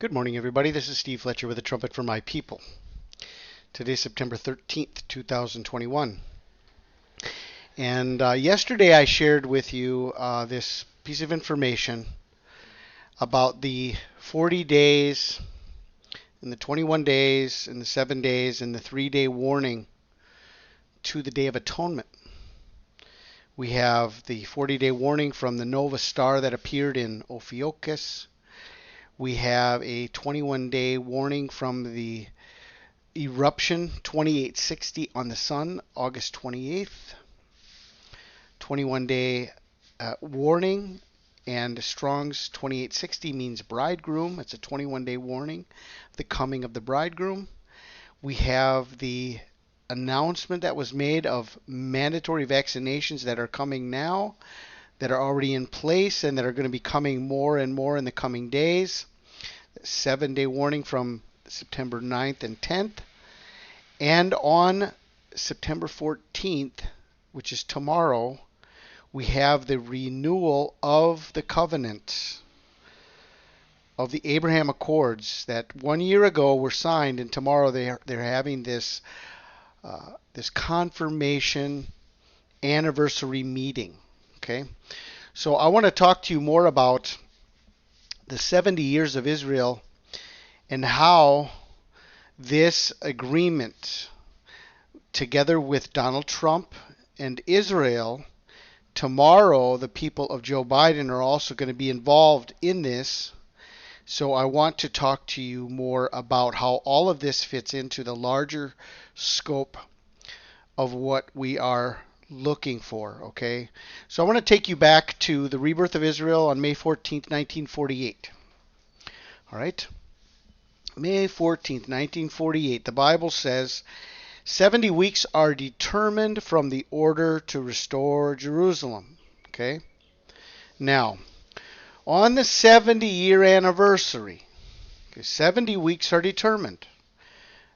Good morning, everybody. This is Steve Fletcher with a trumpet for my people. Today's September 13th, 2021. And yesterday I shared with you this piece of information about the 40 days and the 21 days and the 7 days and the 3-day warning to the Day of Atonement. We have the 40-day warning from the nova star that appeared in Ophiuchus. We have a 21-day warning from the eruption 2860 on the sun, August 28th. 21-day warning, and Strong's 2860 means bridegroom. It's a 21-day warning of the coming of the bridegroom. We have the announcement that was made of mandatory vaccinations that are coming now, that are already in place, and that are going to be coming more and more in the coming days. 7-day warning from September 9th and 10th. And on September 14th, which is tomorrow, we have the renewal of the covenant of the Abraham Accords that 1 year ago were signed, and tomorrow they're having this confirmation anniversary meeting. Okay, so I want to talk to you more about the 70 years of Israel and how this agreement, together with Donald Trump and Israel, tomorrow the people of Joe Biden are also going to be involved in this. So I want to talk to you more about how all of this fits into the larger scope of what we are looking for, okay? So I want to take you back to the rebirth of Israel on May 14th, 1948. All right? May 14th, 1948. The Bible says 70 weeks are determined from the order to restore Jerusalem. Okay? Now, on the 70-year anniversary, 70 weeks are determined.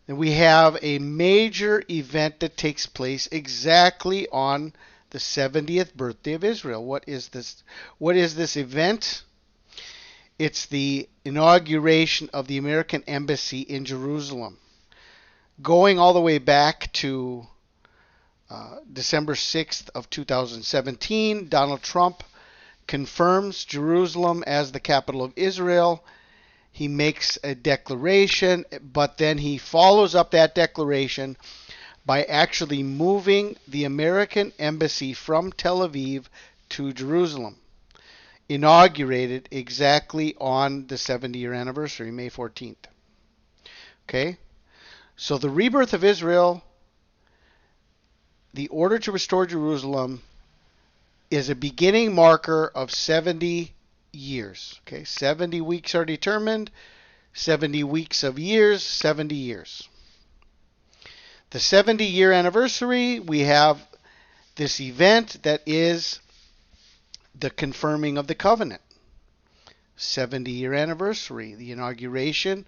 And we have a major event that takes place exactly on the 70th birthday of Israel. What is this? What is this event? It's the inauguration of the American embassy in Jerusalem. Going all the way back to December 6th of 2017, Donald Trump confirms Jerusalem as the capital of Israel. He makes a declaration, but then he follows up that declaration by actually moving the American embassy from Tel Aviv to Jerusalem. Inaugurated exactly on the 70-year anniversary, May 14th. Okay? So the rebirth of Israel, the order to restore Jerusalem, is a beginning marker of 70 years. Okay, 70 weeks are determined, 70 weeks of years, 70 years. The 70-year anniversary, we have this event that is the confirming of the covenant. 70-year anniversary, the inauguration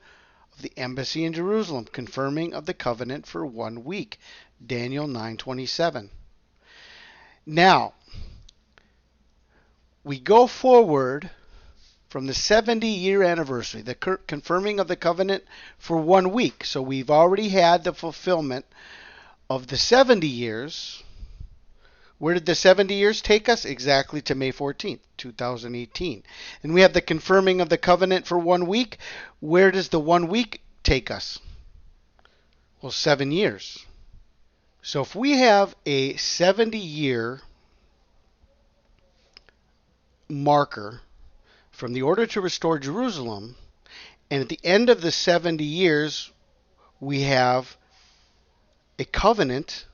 of the embassy in Jerusalem, confirming of the covenant for 1 week. Daniel 9:27. Now, we go forward from the 70-year anniversary, the confirming of the covenant for 1 week. So we've already had the fulfillment of the 70 years. Where did the 70 years take us? Exactly to May 14th, 2018. And we have the confirming of the covenant for 1 week. Where does the 1 week take us? Well, 7 years. So if we have a 70-year marker from the order to restore Jerusalem, and at the end of the 70 years, we have a covenant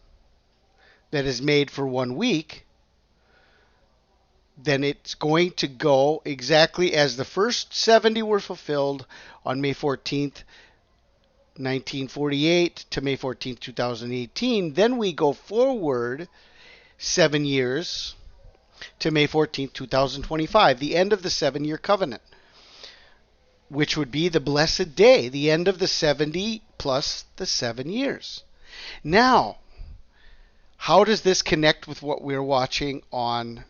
that is made for 1 week, then it's going to go exactly as the first 70 were fulfilled on May 14th, 1948 to May 14th, 2018. Then we go forward 7 years to May 14th, 2025, the end of the 7-year covenant, which would be the blessed day, the end of the 70 plus the 7 years. Now, how does this connect with what we're watching on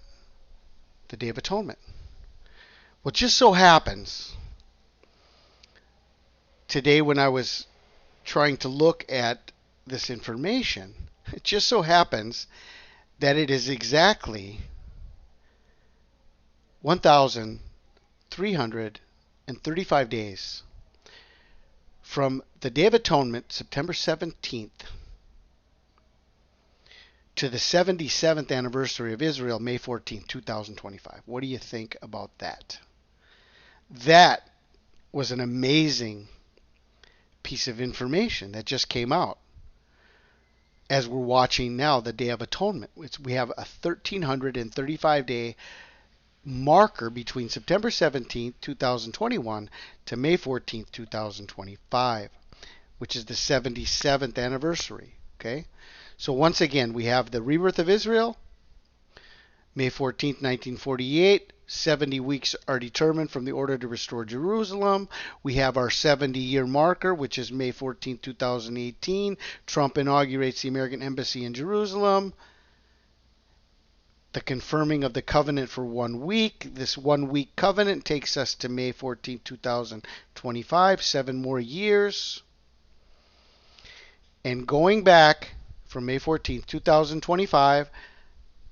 the Day of Atonement? Well, it just so happens today when I was trying to look at this information, it just so happens that it is exactly 1,335 days from the Day of Atonement, September 17th, to the 77th anniversary of Israel, May 14th, 2025. What do you think about that? That was an amazing piece of information that just came out as we're watching now the Day of Atonement. We have a 1,335 day marker between September 17th, 2021 to May 14th, 2025, which is the 77th anniversary. Okay? So once again, we have the rebirth of Israel, May 14th, 1948. 70 weeks are determined from the order to restore Jerusalem. We have our 70-year marker, which is May 14th, 2018. Trump inaugurates the American Embassy in Jerusalem. The confirming of the covenant for 1 week. This 1 week covenant takes us to May 14th, 2025. 7 more years. And going back from May 14th, 2025,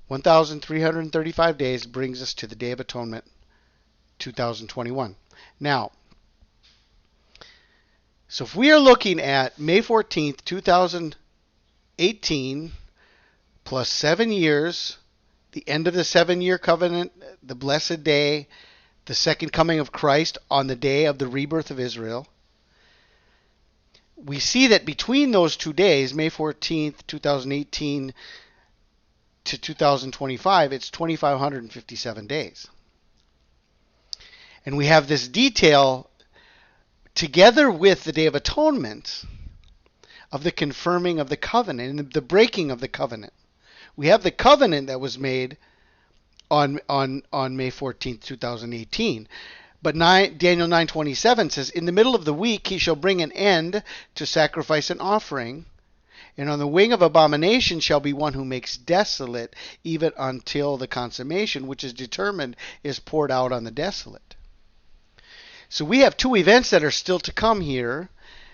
1,335 days brings us to the Day of Atonement, 2021. Now, so if we are looking at May 14th, 2018, plus 7 years, the end of the 7-year covenant, the blessed day, the second coming of Christ on the day of the rebirth of Israel, we see that between those 2 days, May 14th, 2018 to 2025, it's 2,557 days. And we have this detail together with the Day of Atonement of the confirming of the covenant and the breaking of the covenant. We have the covenant that was made on May 14th, 2018. But Daniel 9:27 says, in the middle of the week he shall bring an end to sacrifice and offering, and on the wing of abomination shall be one who makes desolate, even until the consummation, which is determined, is poured out on the desolate. So we have 2 events that are still to come here,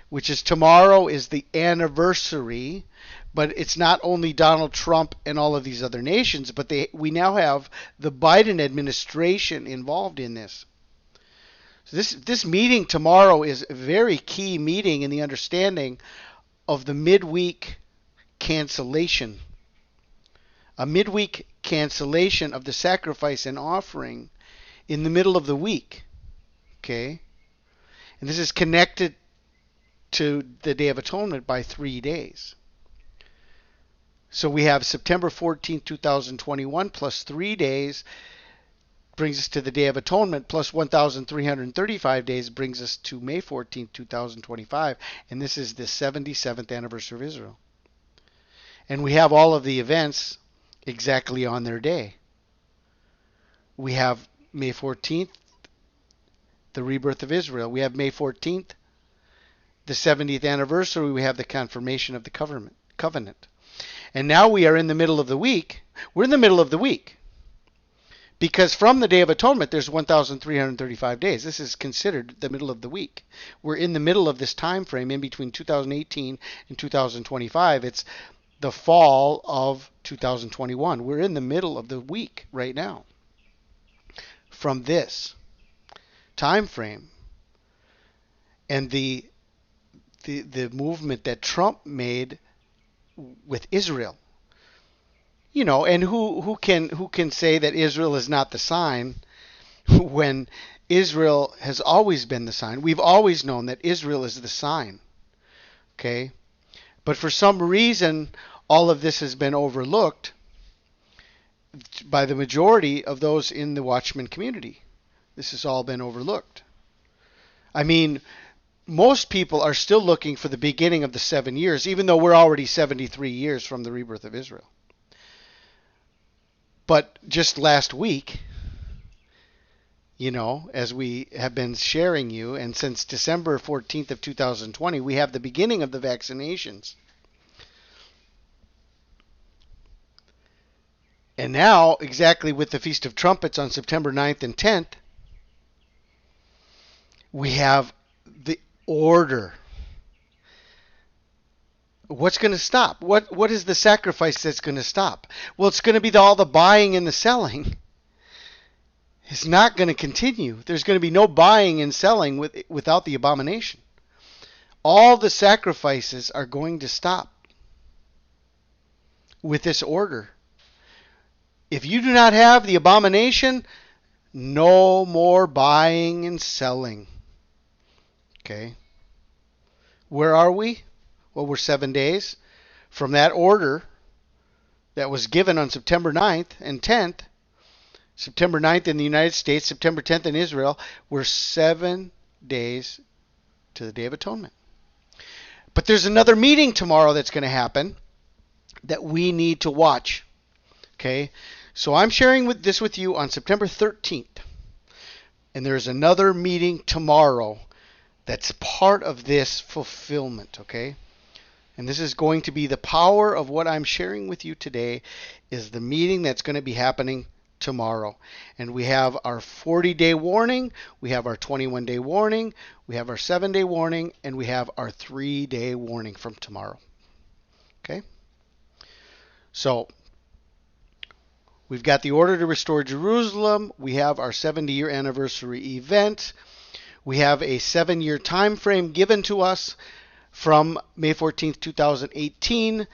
which is tomorrow is the anniversary, but it's not only Donald Trump and all of these other nations, but we now have the Biden administration involved in this. So this meeting tomorrow is a very key meeting in the understanding of the midweek cancellation. A midweek cancellation of the sacrifice and offering in the middle of the week. Okay? And this is connected to the Day of Atonement by 3 days. So we have September 14th, 2021 plus 3 days brings us to the Day of Atonement, plus 1,335 days brings us to May 14th, 2025, and this is the 77th anniversary of Israel. And we have all of the events exactly on their day. We have May 14th, the rebirth of Israel. We have May 14th, the 70th anniversary. We have the confirmation of the covenant. And now we are in the middle of the week. We're in the middle of the week. Because from the Day of Atonement, there's 1,335 days. This is considered the middle of the week. We're in the middle of this time frame in between 2018 and 2025. It's the fall of 2021. We're in the middle of the week right now. From this time frame and the movement that Trump made with Israel. You know, and who can say that Israel is not the sign when Israel has always been the sign? We've always known that Israel is the sign. Okay? But for some reason, all of this has been overlooked by the majority of those in the Watchman community. This has all been overlooked. I mean, most people are still looking for the beginning of the 7 years, even though we're already 73 years from the rebirth of Israel. But just last week, you know, as we have been sharing you, and since December 14th of 2020, we have the beginning of the vaccinations. And now, exactly with the Feast of Trumpets on September 9th and 10th, we have order. What's going to stop? What is the sacrifice that's going to stop? Well, it's going to be all the buying and the selling. It's not going to continue. There's going to be no buying and selling without the abomination. All the sacrifices are going to stop with this order. If you do not have the abomination, no more buying and selling. Okay. Where are we? Well, we're 7 days from that order that was given on September 9th and 10th. September 9th in the United States, September 10th in Israel. We're 7 days to the Day of Atonement. But there's another meeting tomorrow that's going to happen that we need to watch. Okay? So I'm sharing this with you on September 13th. And there's another meeting tomorrow that's part of this fulfillment. Okay? And this is going to be the power of what I'm sharing with you today is the meeting that's going to be happening tomorrow. And we have our 40-day warning, we have our 21-day warning, we have our 7-day warning, and we have our 3-day warning from tomorrow. Okay? So, we've got the order to restore Jerusalem. We have our 70-year anniversary event. We have a 7-year time frame given to us from May 14th, 2018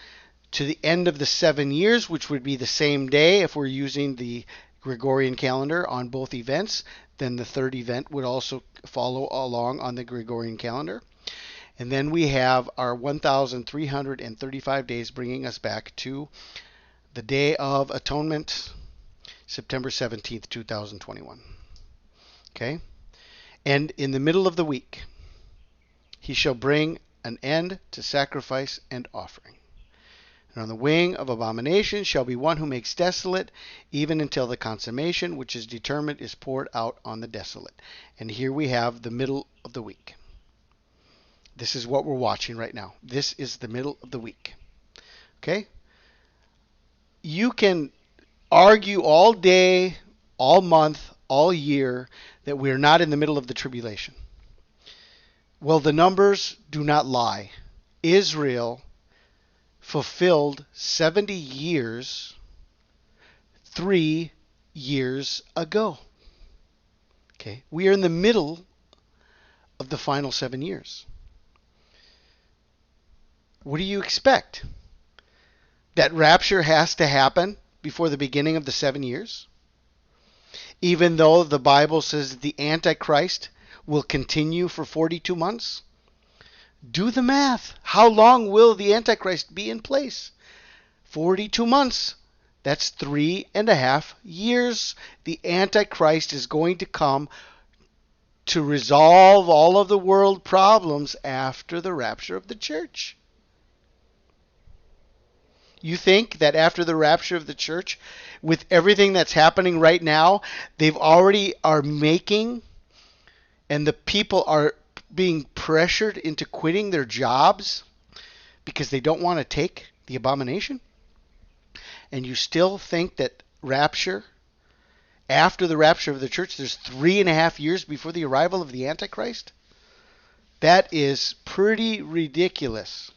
to the end of the 7 years, which would be the same day if we're using the Gregorian calendar on both events. Then the third event would also follow along on the Gregorian calendar. And then we have our 1,335 days, bringing us back to the Day of Atonement, September 17th, 2021. Okay? And in the middle of the week, he shall bring an end to sacrifice and offering. And on the wing of abomination shall be one who makes desolate, even until the consummation which is determined is poured out on the desolate. And here we have the middle of the week. This is what we're watching right now. This is the middle of the week. Okay? You can argue all day, all month, all year that we're not in the middle of the tribulation. Well, the numbers do not lie. Israel fulfilled 70 years 3 years ago. Okay, we are in the middle of the final 7 years. What do you expect? That rapture has to happen before the beginning of the 7 years? Even though the Bible says that the Antichrist will continue for 42 months? Do the math. How long will the Antichrist be in place? 42 months. That's 3.5 years. The Antichrist is going to come to resolve all of the world problems after the rapture of the church. You think that after the rapture of the church, with everything that's happening right now, they've already are making, and the people are being pressured into quitting their jobs because they don't want to take the abomination? And you still think that rapture, after the rapture of the church, there's 3.5 years before the arrival of the Antichrist? That is pretty ridiculous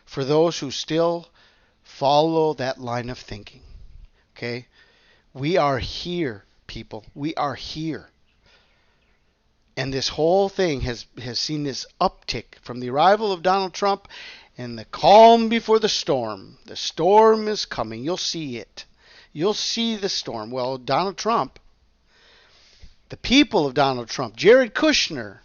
for those who still follow that line of thinking. Okay? We are here, people. We are here. And this whole thing has seen this uptick from the arrival of Donald Trump and the calm before the storm. The storm is coming. You'll see it. You'll see the storm. Well, Donald Trump, the people of Donald Trump, Jared Kushner,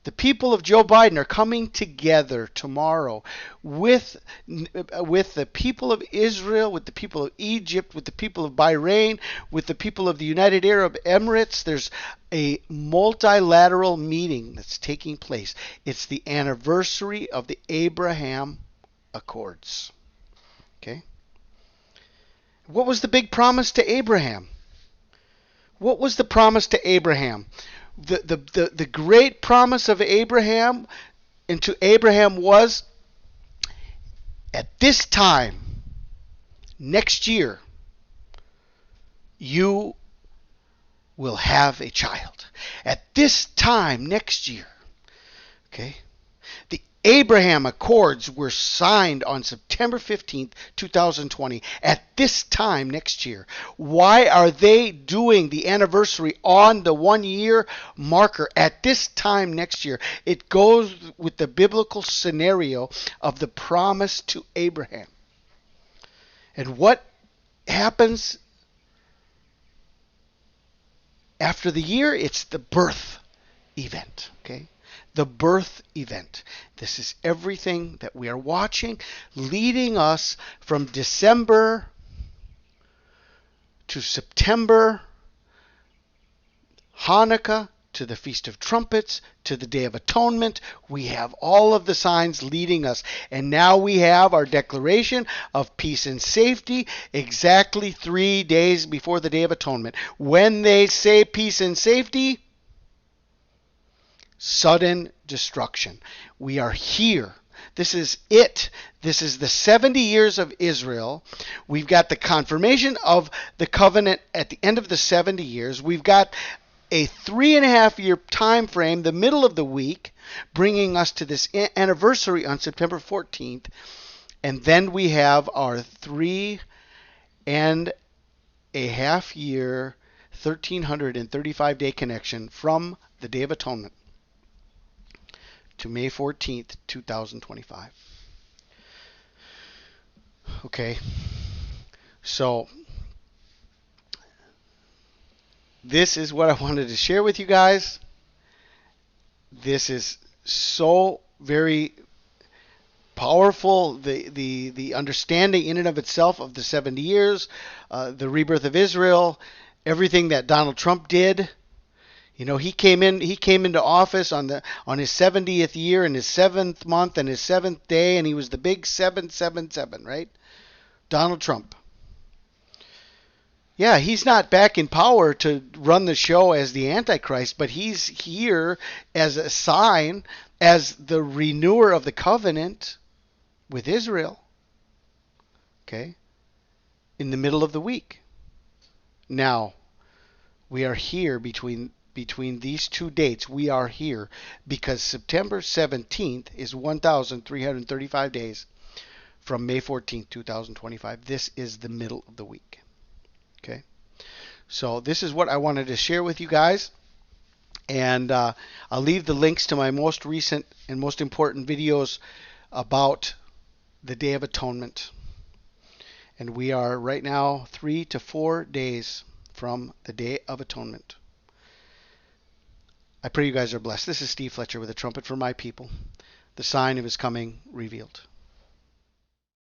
the people of Joe Biden are coming together tomorrow with the people of Israel, with the people of Egypt, with the people of Bahrain, with the people of the United Arab Emirates. There's a multilateral meeting that's taking place. It's the anniversary of the Abraham Accords. Okay? What was the big promise to Abraham? What was the promise to Abraham? The great promise of Abraham and to Abraham was, at this time, next year, you will have a child. At this time, next year, Okay? The Abraham Accords were signed on September 15th, 2020, at this time next year. Why are they doing the anniversary on the 1 year marker at this time next year? It goes with the biblical scenario of the promise to Abraham. And what happens after the year? It's the birth event, okay? The birth event. This is everything that we are watching, leading us from December to September, Hanukkah, to the Feast of Trumpets, to the Day of Atonement. We have all of the signs leading us. And now we have our declaration of peace and safety exactly 3 days before the Day of Atonement. When they say peace and safety, sudden destruction. We are here. This is it. This is the 70 years of Israel. We've got the confirmation of the covenant at the end of the 70 years. We've got a 3.5 year time frame, the middle of the week, bringing us to this anniversary on September 14th. And then we have our 3.5 year, 1,335 day connection from the Day of Atonement to May 14th, 2025. Okay, so this is what I wanted to share with you guys. This is so very powerful, the understanding in and of itself of the 70 years, the rebirth of Israel, everything that Donald Trump did. You know, he came into office on his 70th year and his 7th month and his 7th day, and he was the big 777, right? Donald Trump. Yeah, he's not back in power to run the show as the Antichrist, but he's here as a sign, as the renewer of the covenant with Israel. Okay? In the middle of the week. Now, we are here between these two dates. We are here because September 17th is 1,335 days from May 14th, 2025. This is the middle of the week. Okay? So this is what I wanted to share with you guys. And I'll leave the links to my most recent and most important videos about the Day of Atonement. And we are right now 3 to 4 days from the Day of Atonement. I pray you guys are blessed. This is Steve Fletcher with a trumpet for my people, the sign of his coming revealed.